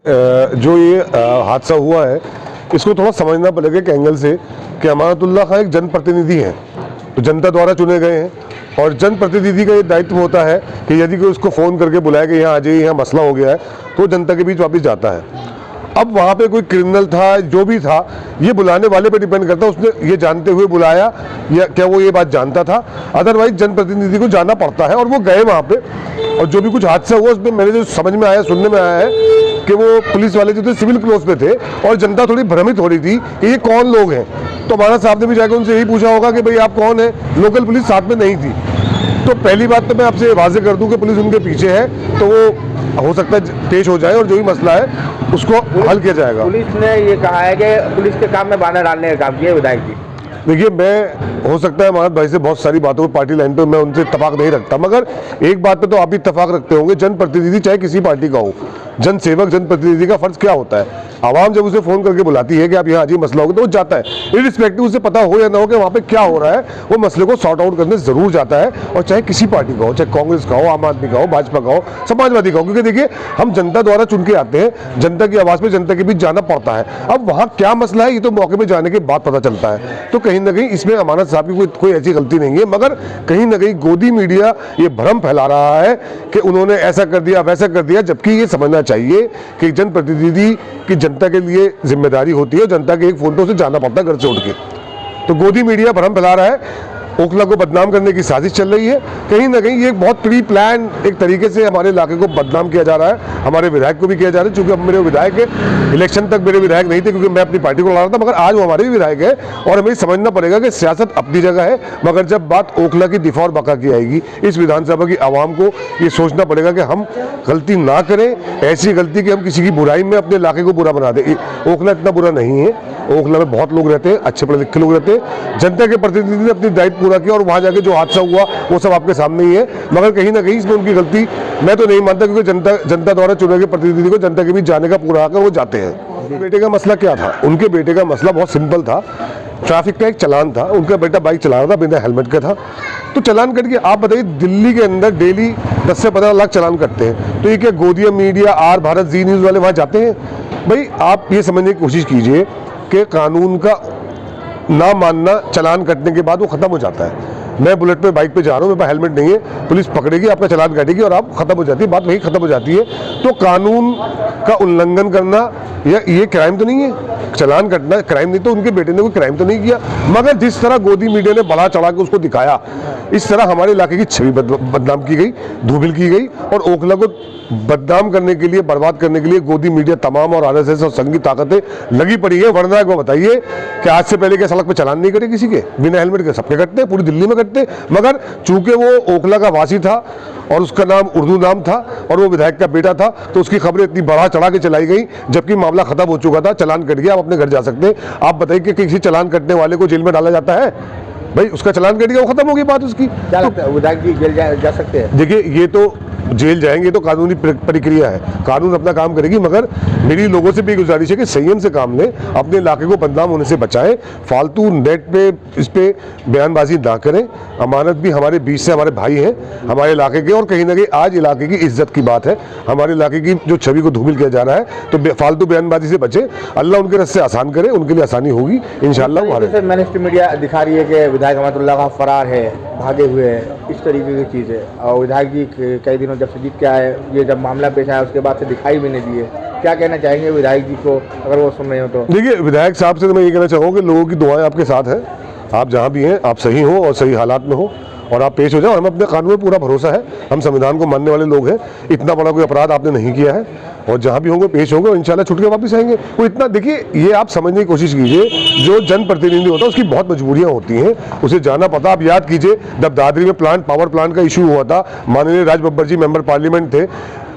जो ये हादसा हुआ है इसको थोड़ा समझना पड़ेगा एक एंगल से कि अमानतुल्लाह खां एक जनप्रतिनिधि हैं, तो जनता द्वारा चुने गए हैं और जनप्रतिनिधि का ये दायित्व होता है कि यदि कोई उसको फ़ोन करके बुलाया कि यहाँ आ जाइए, यहाँ मसला हो गया है, तो जनता के बीच वापस जाता है। अब वहाँ पे कोई क्रिमिनल था, जो भी था, ये बुलाने वाले पे डिपेंड करता है, उसने ये जानते हुए बुलाया या क्या वो ये बात जानता था। अदरवाइज जनप्रतिनिधि को जाना पड़ता है और वो गए वहाँ पे, और जो भी कुछ हादसा हुआ उसमें मेरे जो समझ में आया, सुनने में आया है कि वो पुलिस वाले जो थे सिविल क्लोथ पे थे और जनता थोड़ी भ्रमित हो रही थी कि ये कौन लोग हैं। तो हमारा साहब ने भी जाकर उनसे यही पूछा होगा कि भाई आप कौन है, लोकल पुलिस साथ में नहीं थी। तो पहली बात तो मैं आपसे वाज़ेह कर दूं कि पुलिस उनके पीछे है, तो वो हो सकता है पेश हो जाए और जो भी मसला है उसको हल किया जाएगा। पुलिस ने ये कहा है कि पुलिस के काम में बाधा डालने का काम किया विधायक जी। देखिए, मैं हो सकता है महाराज भाई से बहुत सारी बातों पर पार्टी लाइन पे मैं उनसे इत्तेफाक नहीं रखता, मगर एक बात पे तो आप भी इत्तेफाक रखते होंगे, जनप्रतिनिधि चाहे किसी पार्टी का हो, जनसेवक जनप्रतिनिधि का फर्ज क्या होता है, आवाम जब उसे फोन करके बुलाती है कि आप यहाँ आज मसला होगा तो वो जाता है, इरिस्पेक्टिव उसे पता हो या ना हो कि वहाँ पे क्या हो रहा है, वो मसले को सॉर्ट आउट करने जरूर जाता है। और चाहे किसी पार्टी का हो, चाहे कांग्रेस का हो, आम आदमी का हो, भाजपा का हो, समाजवादी का हो, क्योंकि देखिए हम जनता द्वारा चुन के आते हैं, जनता की आवाज़ पे जनता के बीच जाना पड़ता है। अब वहाँ क्या मसला है ये तो मौके पर जाने के बाद पता चलता है। तो कहीं ना कहीं इसमें अमानत साहब की कोई ऐसी गलती नहीं है, मगर कहीं ना कहीं गोदी मीडिया ये भ्रम फैला रहा है कि उन्होंने ऐसा कर दिया वैसा कर दिया, जबकि ये समझना चाहिए कि जनप्रतिनिधि की जनता के लिए जिम्मेदारी होती है, जनता के एक फोन पे उसे जाना पड़ता है घर से उठ के। तो गोदी मीडिया भ्रम फैला रहा है, ओखला को बदनाम करने की साजिश चल रही है। कहीं ना कहीं ये बहुत प्री प्लान एक तरीके से हमारे इलाके को बदनाम किया जा रहा है, हमारे विधायक को भी किया जा रहा है। चूंकि अब मेरे विधायक है, इलेक्शन तक मेरे विधायक नहीं थे क्योंकि मैं अपनी पार्टी को लड़ा रहा था, मगर आज वो हमारे भी विधायक है। और हमें समझना पड़ेगा कि सियासत अपनी जगह है, मगर जब बात ओखला की दिफा और बका की आएगी, इस विधानसभा की आवाम को ये सोचना पड़ेगा कि हम गलती ना करें, ऐसी गलती कि हम किसी की बुराई में अपने इलाके को बुरा बना दें। ओखला इतना बुरा नहीं है, ओखला में बहुत लोग रहते हैं, अच्छे पढ़े लिखे लोग रहते हैं। जनता के प्रतिनिधि ने अपनी दायित्व पूरा किया और वहाँ जाके जो हादसा हुआ वो सब आपके सामने ही है, मगर कहीं ना कहीं इसमें उनकी गलती मैं तो नहीं मानता, क्योंकि जनता द्वारा चुने गए प्रतिनिधि को जनता के बीच जाने का पूरा आकर वो जाते हैं। बेटे का मसला क्या था? उनके बेटे का मसला बहुत सिंपल था, ट्रैफिक का एक चालान था, उनका बेटा बाइक चला रहा था, बिना हेलमेट का था, तो चालान कट गया। आप बताइए, दिल्ली के अंदर डेली 10 से 15 लाख चालान कटते हैं, तो ये क्या गोदिया media, R Bharat, Zee News वाले वहाँ जाते हैं? भाई आप ये समझने की कोशिश कीजिए कि कानून का ना मानना चालान कटने के बाद वो खत्म हो जाता है। मैं बुलेट पे बाइक पे जा रहा हूँ, मेरे पास हेलमेट नहीं है, पुलिस पकड़ेगी, आपका चालान काटेगी और आप खत्म हो जाती है, बात वही खत्म हो जाती है। तो कानून का उल्लंघन करना या ये क्राइम तो नहीं है, चालान कटना क्राइम नहीं, तो उनके बेटे ने कोई क्राइम तो नहीं किया। मगर जिस तरह गोदी मीडिया ने बढ़ा चढ़ा के उसको दिखाया, इस तरह हमारे इलाके की छवि बदनाम की गई, धूमिल की गई, और ओखला को बदनाम करने के लिए, बर्बाद करने के लिए गोदी मीडिया तमाम और आरएसएस और संघी ताकतें लगी पड़ी है। वरना एक बार बताइए कि आज से पहले क्या सड़क पे चालान नहीं करे किसी के? बिना हेलमेट के सबके कटते हैं, पूरी दिल्ली में कटते। मगर चूंकि वो ओखला का वासी था और उसका नाम उर्दू नाम था और वो विधायक का बेटा था, तो उसकी खबरें इतनी बढ़ा चढ़ा के चलाई गई, जबकि मामला खत्म हो चुका था, चालान कट गया, आप अपने घर जा सकते हैं। आप बताइए कि किसी चालान कटने वाले को जेल में डाला जाता है? भाई उसका चालान कट गया, वो खत्म होगी बात उसकी। विधायक जी जेल जा सकते हैं? देखिए, ये तो जेल जाएंगे तो कानूनी प्रक्रिया है, कानून अपना काम करेगी, मगर मेरी लोगों से भी गुजारिश है कि संयम से काम लें, अपने इलाके को बदनाम होने से बचाएं, फालतू नेट पे इस पे बयानबाजी ना करें। अमानत भी हमारे बीच से हमारे भाई हैं, हमारे इलाके के, और कहीं ना कहीं आज इलाके की इज्जत की बात है, हमारे इलाके की जो छवि को धूमिल किया जा रहा है, तो फालतू बयानबाजी से बचे। अल्लाह उनके रास्ते आसान करे, उनके लिए आसानी होगी इंशाअल्लाह। मैनस्ट्रीम मीडिया दिखा रही है कि विधायक अमानतुल्लाह खां फरार है, भागे हुए हैं, इस तरीके की चीज़ है, और विधायक जी कई दिनों जब से जीत के आए, ये जब मामला पेश आया उसके बाद से दिखाई भी नहीं दिए। क्या कहना चाहेंगे विधायक जी को, अगर वो सुन रहे हो तो? देखिए, विधायक साहब से तो मैं ये कहना चाहूँगा कि लोगों की दुआएं आपके साथ हैं, आप जहाँ भी हैं आप सही हो और सही हालात में हो और आप पेश हो जाओ। हमें अपने कानून में पूरा भरोसा है, हम संविधान को मानने वाले लोग हैं, इतना बड़ा कोई अपराध आपने नहीं किया है, और जहाँ भी होंगे पेश होंगे और इंशाल्लाह छुट के वापस आएंगे। कोई इतना, देखिए ये आप समझने की कोशिश कीजिए, जो जनप्रतिनिधि होता है उसकी बहुत मजबूरियाँ होती हैं, उसे जाना पता। आप याद कीजिए, जब दादरी में पावर प्लांट का इशू हुआ था, माननीय राज बब्बर जी मेंबर पार्लियामेंट थे,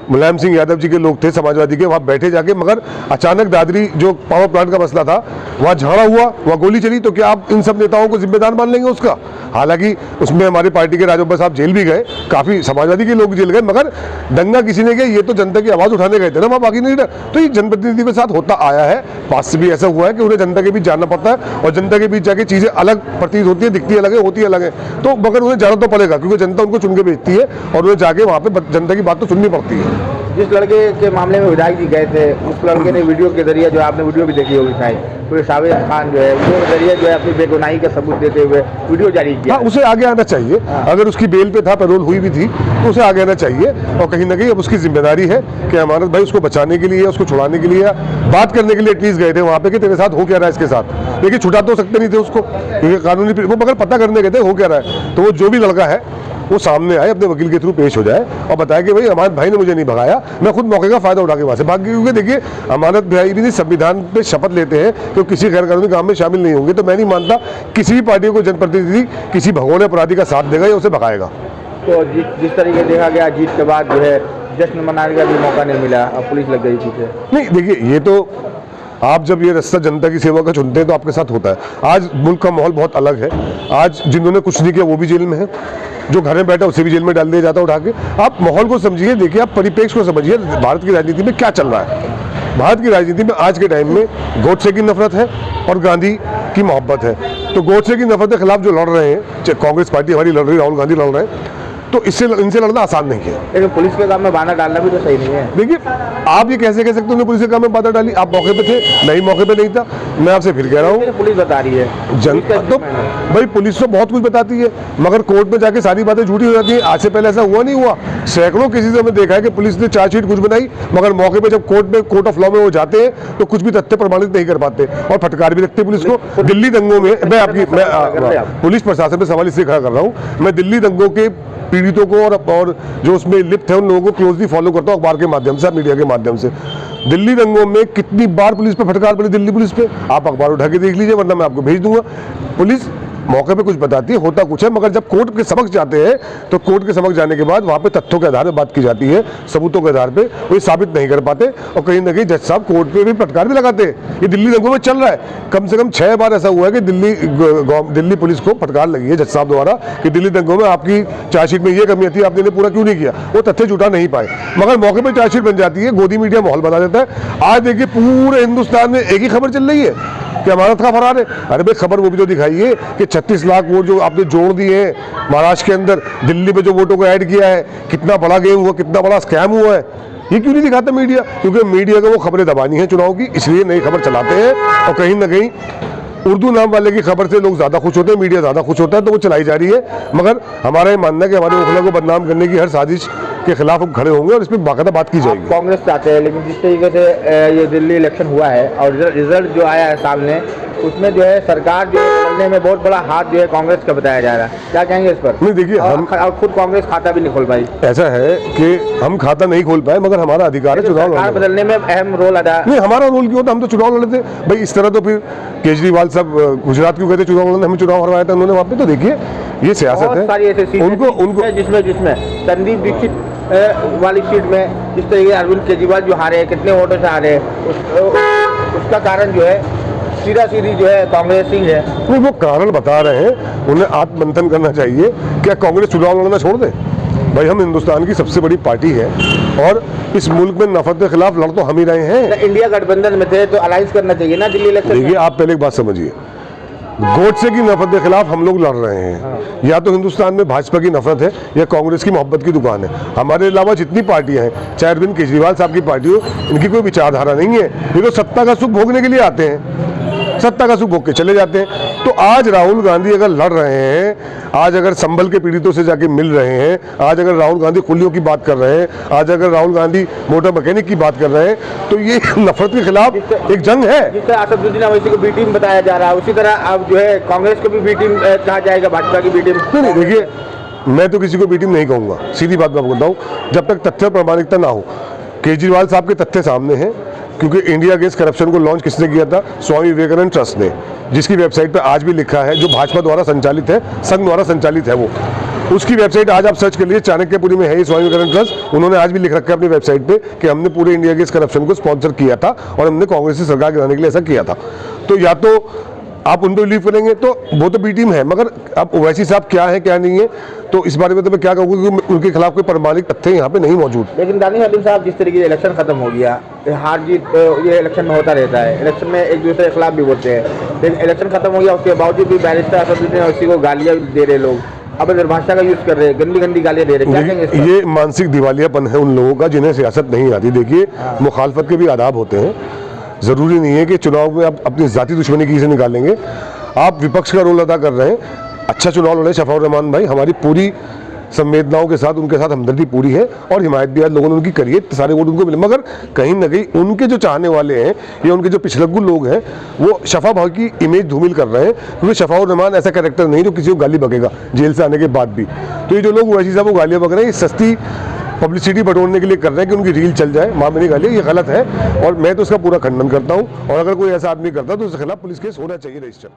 मुलायम सिंह यादव जी के लोग थे समाजवादी के, वहाँ बैठे जाके, मगर अचानक दादरी जो पावर प्लांट का मसला था वहाँ झगड़ा हुआ, वहाँ गोली चली, तो क्या आप इन सब नेताओं को जिम्मेदार मान लेंगे उसका? हालांकि उसमें हमारी पार्टी के राज बब्बर साहब जेल भी गए, काफ़ी समाजवादी के लोग जेल गए, मगर दंगा किसी ने किया, ये तो जनता की आवाज़ उठाने गए थे ना, वहाँ बाकी नहीं रहा। तो ये जनप्रतिनिधि के साथ होता आया है, पास से भी ऐसा हुआ है कि उन्हें जनता के बीच जाना पड़ता है, और जनता के बीच जाके चीज़ें अलग प्रतीत होती है, दिखती अलग है, होती अलग है, तो मगर उन्हें जाना तो पड़ेगा, क्योंकि जनता उनको चुन के भेजती है और उन्हें जाके वहाँ पर जनता की बात तो सुननी पड़ती है। जिस लड़के के मामले में विधायक जी गए थे, उस लड़के ने वीडियो के जरिए, जो आपने वीडियो भी देखी होगी शायद, तो साबिर खान जो है वीडियो के जरिए जो है अपनी बेगुनाही का सबूत देते हुए वीडियो जारी किया। हाँ, उसे आगे आना चाहिए। अगर उसकी बेल पे था, पैरोल हुई भी थी, तो उसे आगे आना चाहिए। और कहीं ना कहीं अब उसकी जिम्मेदारी है कि अमानत भाई उसको बचाने के लिए, उसको छुड़ाने के लिए, बात करने के लिए एटलीस्ट गए थे वहाँ पे कि तेरे साथ हो क्या रहा है इसके साथ। लेकिन छुड़ा तो सकते नहीं थे उसको, क्योंकि कानूनी वो मगर पता करने गए थे हो क्या रहा है। तो वो जो भी लड़का है वो सामने आए, अपने वकील के थ्रू पेश हो जाए और बताया कि भाई अमानत भाई ने मुझे नहीं भगाया, मैं खुद मौके का फायदा उठा के वहां से भाग गई। क्योंकि देखिए, अमानत भाई भी नहीं संविधान पे शपथ लेते हैं कि वो किसी गैर कानूनी काम में शामिल नहीं होंगे। तो मैं नहीं मानता किसी भी पार्टी को जनप्रतिनिधि किसी भगोड़े अपराधी का साथ देगा या उसे भगाएगा। तो जिस तरीके देखा गया, जीत के बाद जो है जश्न मनाने का भी मौका नहीं मिला और पुलिस लग गई पीछे। नहीं, देखिए, ये तो आप जब ये रास्ता जनता की सेवा का चुनते हैं तो आपके साथ होता है। आज मुल्क का माहौल बहुत अलग है। आज जिन्होंने कुछ नहीं किया वो भी जेल में है, जो घर में बैठा उसे भी जेल में डाल दिया जाता है उठा के। आप माहौल को समझिए, देखिए, आप परिप्रेक्ष्य को समझिए, भारत की राजनीति में क्या चल रहा है। भारत की राजनीति में आज के टाइम में गोडसे की नफरत है और गांधी की मोहब्बत है। तो गोडसे की नफरत के खिलाफ जो लड़ रहे हैं, चाहे कांग्रेस पार्टी हमारी लड़ रही है, राहुल गांधी लड़ रहे हैं, तो इनसे लड़ना आसान नहीं है। लेकिन पुलिस के काम में बाधा डालना भी तो सही नहीं है। देखिए, आप ये कैसे कह सकते हो पुलिस के काम में बाधा डाली? आप मौके पे थे, नहीं मौके पे नहीं था। मैं आपसे फिर कह रहा हूँ, पुलिस बता रही है जनता तो भाई पुलिस तो बहुत कुछ बताती है, मगर कोर्ट में जाके सारी बातें झूठी हो जाती है। आज से पहले ऐसा हुआ नहीं हुआ। सैकड़ों केसेस में देखा है कि पुलिस ने चार्जशीट कुछ बनाई, मगर मौके पे जब कोर्ट ऑफ लॉ में वो जाते हैं तो कुछ भी तथ्य प्रमाणित नहीं कर पाते और फटकार भी रखते पुलिस को। दिल्ली दंगों में मैं पुलिस प्रशासन पे सवाल इसलिए खड़ा कर रहा हूँ, मैं दिल्ली दंगों के पीड़ितों को और जो उसमें लिप्त है उन लोगों को क्लोजली फॉलो करता हूँ, अखबार के माध्यम से, मीडिया के माध्यम से। दिल्ली दंगों में कितनी बार पुलिस पे फटकार पड़ी, दिल्ली पुलिस पे, आप अखबार उठा के देख लीजिए, वरना मैं आपको भेज दूंगा। पुलिस मौके पे कुछ बताती है, होता कुछ है, मगर जब कोर्ट के समक्ष जाते हैं तो कोर्ट के समक्ष जाने के बाद वहाँ पे तथ्यों के आधार पर बात की जाती है, सबूतों के आधार पे वो साबित नहीं कर पाते और कहीं ना कहीं जज साहब कोर्ट पे भी फटकार भी लगाते हैं। ये दिल्ली दंगों में चल रहा है, कम से कम 6 बार ऐसा हुआ है कि दिल्ली पुलिस को फटकार लगी है जज साहब द्वारा कि दिल्ली दंगों में आपकी चार्जशीट में ये कमी थी, आपने पूरा क्यों नहीं किया। वो तथ्य जुटा नहीं पाए, मगर मौके पर चार्जशीट बन जाती है, गोदी मीडिया माहौल बना देता है। आज देखिए, पूरे हिंदुस्तान में एक ही खबर चल रही है कि अमानत का फरार है। अरे भाई, खबर वो भी तो दिखाइए कि 36 लाख वोट जो आपने जोड़ दिए हैं महाराष्ट्र के अंदर, दिल्ली में जो वोटों को ऐड किया है, कितना बड़ा गेम हुआ, कितना बड़ा स्कैम हुआ है, ये क्यों नहीं दिखाता मीडिया? क्योंकि मीडिया को वो खबरें दबानी है चुनाव की, इसलिए नई खबर चलाते हैं। और कहीं ना कहीं उर्दू नाम वाले की खबर से लोग ज्यादा खुश होते हैं, मीडिया ज्यादा खुश होता है, तो वो चलाई जा रही है। मगर हमारा ये मानना है कि हमारे ओखला को बदनाम करने की हर साजिश के खिलाफ हम खड़े होंगे और इस पर बाकायदा बात की जाएगी। कांग्रेस चाहते हैं, लेकिन जिस तरीके से ये दिल्ली इलेक्शन हुआ है और रिजल्ट जो आया है सामने, उसमें जो है सरकार जो बदलने में बहुत बड़ा हाथ जो है कांग्रेस का बताया जा रहा है। क्या कहेंगे इस पर? नहीं, देखिए, हम खुद कांग्रेस खाता भी नहीं खोल पाई। ऐसा है कि हम खाता नहीं खोल पाए, मगर हमारा अधिकार है चुनाव लड़ने बदलने में अहम रोल अदा। नहीं, हमारा रोल क्यों होता? हम तो चुनाव लड़े थे भाई। इस तरह तो फिर केजरीवाल साहब गुजरात क्यों कहते चुनाव लड़ने, हमें चुनाव हरवाया था उन्होंने वहाँ पे। तो देखिए, ये सियासत है। सारी ऐसी उनको जिसमें संदीप दीक्षित वाली सीट में जिस तरीके अरविंद केजरीवाल जो हारे, कितने वोटों से हारे, उसका कारण जो है सीधी जो है कांग्रेस ही है। नहीं, वो कारण बता रहे हैं, उन्हें आत्ममंथन करना चाहिए। क्या कांग्रेस चुनाव लड़ना छोड़ दे? भाई, हम हिंदुस्तान की सबसे बड़ी पार्टी है और इस मुल्क में नफरत के खिलाफ लड़ तो हम ही रहे हैं। इंडिया गठबंधन में थे तो अलायंस करना चाहिए ना दिल्ली इलेक्शन। देखिए, आप पहले एक बात समझिए, गोडसे की नफरत के खिलाफ हम लोग लड़ रहे हैं। या तो हिंदुस्तान में भाजपा की नफरत है या कांग्रेस की मोहब्बत की दुकान है। हमारे अलावा जितनी पार्टियां हैं, चाहे अरविंद केजरीवाल साहब की पार्टी हो, इनकी कोई विचारधारा नहीं है। ये तो सत्ता का सुख भोगने के लिए आते हैं, सत्ता का सुख भोग के चले जाते हैं। तो आज राहुल गांधी अगर लड़ रहे हैं, आज अगर संभल के पीड़ितों से जाके मिल रहे हैं, आज अगर राहुल गांधी कुलियों की बात कर रहे हैं, आज अगर राहुल गांधी मोटर मैकेनिक की बात कर रहे हैं, तो ये नफरत के खिलाफ एक जंग है। जिस तरह असदुद्दीन ओवैसी को बी टीम बताया जा रहा है, उसी तरह अब जो है कांग्रेस को भी बी टीम कहा जाएगा, भाजपा की बी टीम। नहीं, देखिए, मैं तो किसी को बी टीम नहीं कहूंगा, सीधी बात मैं आपको बताऊं, जब तक तथ्य प्रमाणिकता ना हो। केजरीवाल साहब के तथ्य सामने हैं, क्योंकि इंडिया अगेंस्ट करप्शन को लॉन्च किसने किया था? स्वामी विवेकानंद ट्रस्ट ने, जिसकी वेबसाइट पर आज भी लिखा है, जो भाजपा द्वारा संचालित है, संघ द्वारा संचालित है वो। उसकी वेबसाइट आज आप सर्च कर लीजिए, चाणक्यपुरी में है स्वामी विवेकानंद ट्रस्ट। उन्होंने आज भी लिख रखा है अपनी वेबसाइट पे कि हमने पूरे इंडिया अगेंस्ट करप्शन को स्पॉन्सर किया था और हमने कांग्रेस की सरकार गिराने के लिए ऐसा किया था। तो या तो आप उन पर बिलीव करेंगे तो वो तो बी टीम है, मगर अब ओवैसी साहब क्या है क्या नहीं है, तो इस बारे में तो मैं क्या कहूँगा कि उनके खिलाफ कोई प्रमाणिक तथ्य यहाँ पे नहीं मौजूद। लेकिन दानिश हलीम साहब, जिस तरीके से इलेक्शन खत्म हो गया, हार जीत ये इलेक्शन में होता रहता है, इलेक्शन में एक दूसरे के खिलाफ भी होते हैं, लेकिन इलेक्शन खत्म हो गया उसके बावजूद भी बैरिस्टर असदुद्दीन ओवैसी को गालियाँ दे रहे लोग, अभद्र भाषा का यूज कर रहे हैं, गंदी गंदी गालियां दे रहे हैं, क्या कहेंगे इस पर? ये मानसिक दिवालियापन है उन लोगों का जिन्हें सियासत नहीं आती। देखिए, मुखालफत के भी आदाब होते हैं। ज़रूरी नहीं है कि चुनाव में आप अपनी ज़ाती दुश्मनी किसी से निकालेंगे। आप विपक्ष का रोल अदा कर रहे हैं, अच्छा चुनाव लड़े शफाउर रहमान भाई, हमारी पूरी संवेदनाओं के साथ उनके साथ हमदर्दी पूरी है और हिमायत भी आज लोगों ने उनकी करी है, सारे वोट उनको मिले। मगर कहीं ना कहीं उनके जो चाहने वाले हैं या उनके जो पिछलग्गू लोग हैं वो शफा भाई की इमेज धूमिल कर रहे हैं, क्योंकि शफाउर रहमान ऐसा कैरेक्टर नहीं जो किसी को गाली बकेगा जेल से आने के बाद भी। तो ये जो लोग वैसी साहब वो गालियाँ बक रहे हैं, ये सस्ती पब्लिसिटी बटोरने के लिए कर रहे हैं कि उनकी रील चल जाए, माँ मेरी गाली, ये गलत है और मैं तो इसका पूरा खंडन करता हूँ। और अगर कोई ऐसा आदमी करता है तो उसके खिलाफ पुलिस केस होना चाहिए रजिस्टर।